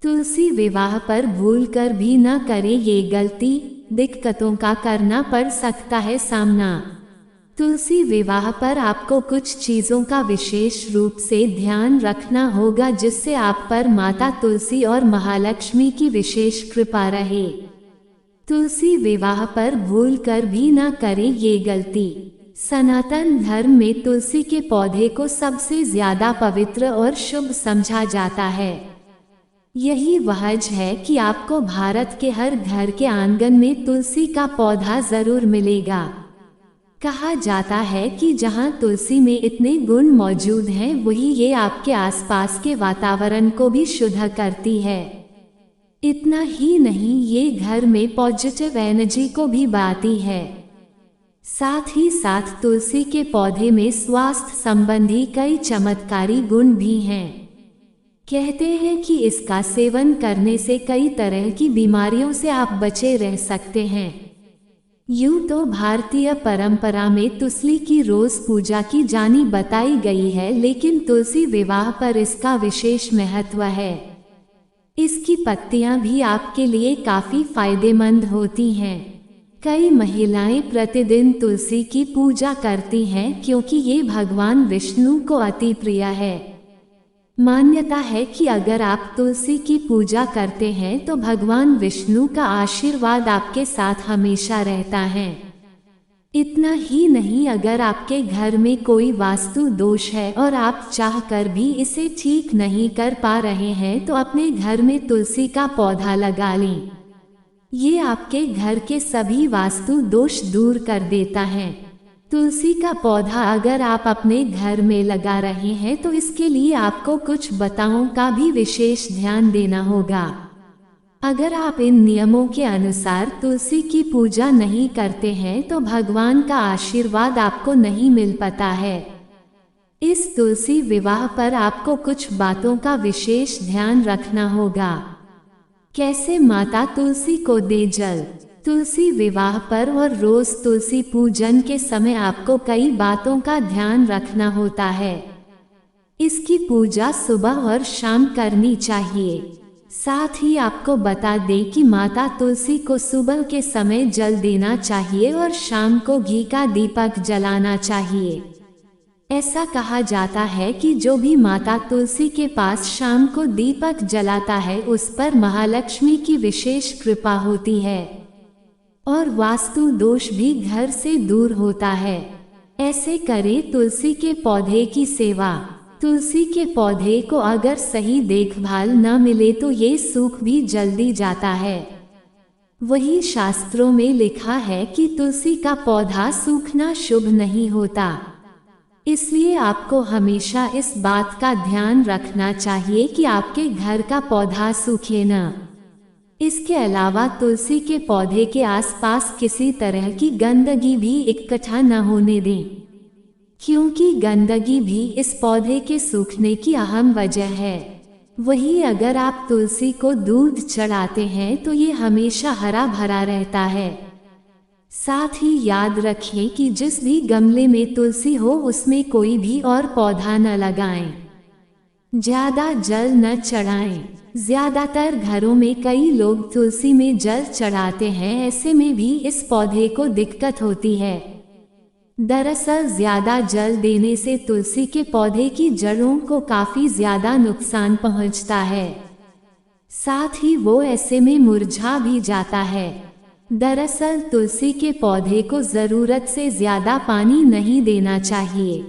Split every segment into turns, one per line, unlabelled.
तुलसी विवाह पर भूल कर भी न करे ये गलती, दिक्कतों का करना पड़ सकता है सामना। तुलसी विवाह पर आपको कुछ चीज़ों का विशेष रूप से ध्यान रखना होगा जिससे आप पर माता तुलसी और महालक्ष्मी की विशेष कृपा रहे। तुलसी विवाह पर भूल कर भी न करें ये गलती। सनातन धर्म में तुलसी के पौधे को सबसे ज्यादा पवित्र और शुभ समझा जाता है। यही वजह है कि आपको भारत के हर घर के आंगन में तुलसी का पौधा जरूर मिलेगा। कहा जाता है कि जहां तुलसी में इतने गुण मौजूद हैं वही ये आपके आसपास के वातावरण को भी शुद्ध करती है। इतना ही नहीं, ये घर में पॉजिटिव एनर्जी को भी बढ़ाती है। साथ ही साथ तुलसी के पौधे में स्वास्थ्य संबंधी कई चमत्कारी गुण भी हैं। कहते हैं कि इसका सेवन करने से कई तरह की बीमारियों से आप बचे रह सकते हैं। यूं तो भारतीय परंपरा में तुलसी की रोज पूजा की जानी बताई गई है, लेकिन तुलसी विवाह पर इसका विशेष महत्व है। इसकी पत्तियां भी आपके लिए काफी फायदेमंद होती हैं। कई महिलाएं प्रतिदिन तुलसी की पूजा करती हैं क्योंकि ये भगवान विष्णु को अति प्रिय है। मान्यता है कि अगर आप तुलसी की पूजा करते हैं तो भगवान विष्णु का आशीर्वाद आपके साथ हमेशा रहता है। इतना ही नहीं, अगर आपके घर में कोई वास्तु दोष है और आप चाहकर भी इसे ठीक नहीं कर पा रहे हैं तो अपने घर में तुलसी का पौधा लगा लें। ये आपके घर के सभी वास्तु दोष दूर कर देता है। तुलसी का पौधा अगर आप अपने घर में लगा रहे हैं तो इसके लिए आपको कुछ बातों का भी विशेष ध्यान देना होगा। अगर आप इन नियमों के अनुसार तुलसी की पूजा नहीं करते हैं तो भगवान का आशीर्वाद आपको नहीं मिल पाता है। इस तुलसी विवाह पर आपको कुछ बातों का विशेष ध्यान रखना होगा। कैसे माता तुलसी को दे जल। तुलसी विवाह पर और रोज तुलसी पूजन के समय आपको कई बातों का ध्यान रखना होता है। इसकी पूजा सुबह और शाम करनी चाहिए। साथ ही आपको बता दें कि माता तुलसी को सुबह के समय जल देना चाहिए और शाम को घी का दीपक जलाना चाहिए। ऐसा कहा जाता है कि जो भी माता तुलसी के पास शाम को दीपक जलाता है उस पर महालक्ष्मी की विशेष कृपा होती है और वास्तु दोष भी घर से दूर होता है। ऐसे करें तुलसी के पौधे की सेवा। तुलसी के पौधे को अगर सही देखभाल न मिले तो ये सूख भी जल्दी जाता है। वही शास्त्रों में लिखा है कि तुलसी का पौधा सूखना शुभ नहीं होता। इसलिए आपको हमेशा इस बात का ध्यान रखना चाहिए कि आपके घर का पौधा सूखे न। इसके अलावा तुलसी के पौधे के आसपास किसी तरह की गंदगी भी इकट्ठा न होने दें, क्योंकि गंदगी भी इस पौधे के सूखने की अहम वजह है। वही अगर आप तुलसी को दूध चढ़ाते हैं तो ये हमेशा हरा भरा रहता है। साथ ही याद रखें कि जिस भी गमले में तुलसी हो उसमें कोई भी और पौधा न लगाएं। ज्यादा जल न चढ़ाएं। ज्यादातर घरों में कई लोग तुलसी में जल चढ़ाते हैं, ऐसे में भी इस पौधे को दिक्कत होती है। दरअसल ज्यादा जल देने से तुलसी के पौधे की जड़ों को काफी ज्यादा नुकसान पहुंचता है। साथ ही वो ऐसे में मुरझा भी जाता है। दरअसल तुलसी के पौधे को जरूरत से ज्यादा पानी नहीं देना चाहिए।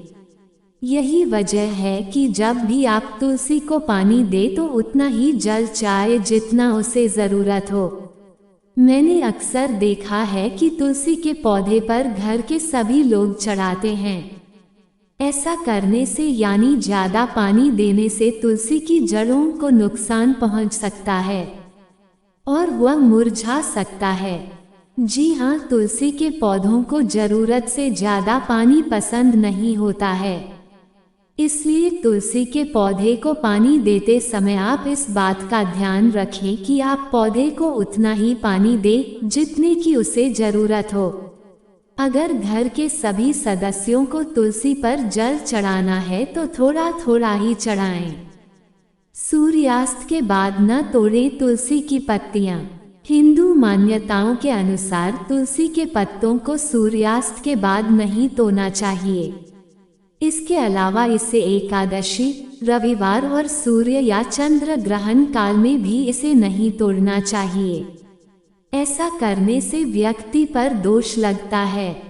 यही वजह है कि जब भी आप तुलसी को पानी दे तो उतना ही जल चाहे जितना उसे जरूरत हो। मैंने अक्सर देखा है कि तुलसी के पौधे पर घर के सभी लोग चढ़ाते हैं। ऐसा करने से यानी ज्यादा पानी देने से तुलसी की जड़ों को नुकसान पहुंच सकता है और वह मुरझा सकता है। जी हाँ, तुलसी के पौधों को जरूरत से ज्यादा पानी पसंद नहीं होता है। इसलिए तुलसी के पौधे को पानी देते समय आप इस बात का ध्यान रखें कि आप पौधे को उतना ही पानी दें जितने की उसे जरूरत हो। अगर घर के सभी सदस्यों को तुलसी पर जल चढ़ाना है तो थोड़ा थोड़ा ही चढ़ाएं। सूर्यास्त के बाद न तोड़े तुलसी की पत्तियां। हिंदू मान्यताओं के अनुसार तुलसी के पत्तों को सूर्यास्त के बाद नहीं तोड़ना चाहिए। इसके अलावा इसे एकादशी, रविवार और सूर्य या चंद्र ग्रहण काल में भी इसे नहीं तोड़ना चाहिए। ऐसा करने से व्यक्ति पर दोष लगता है।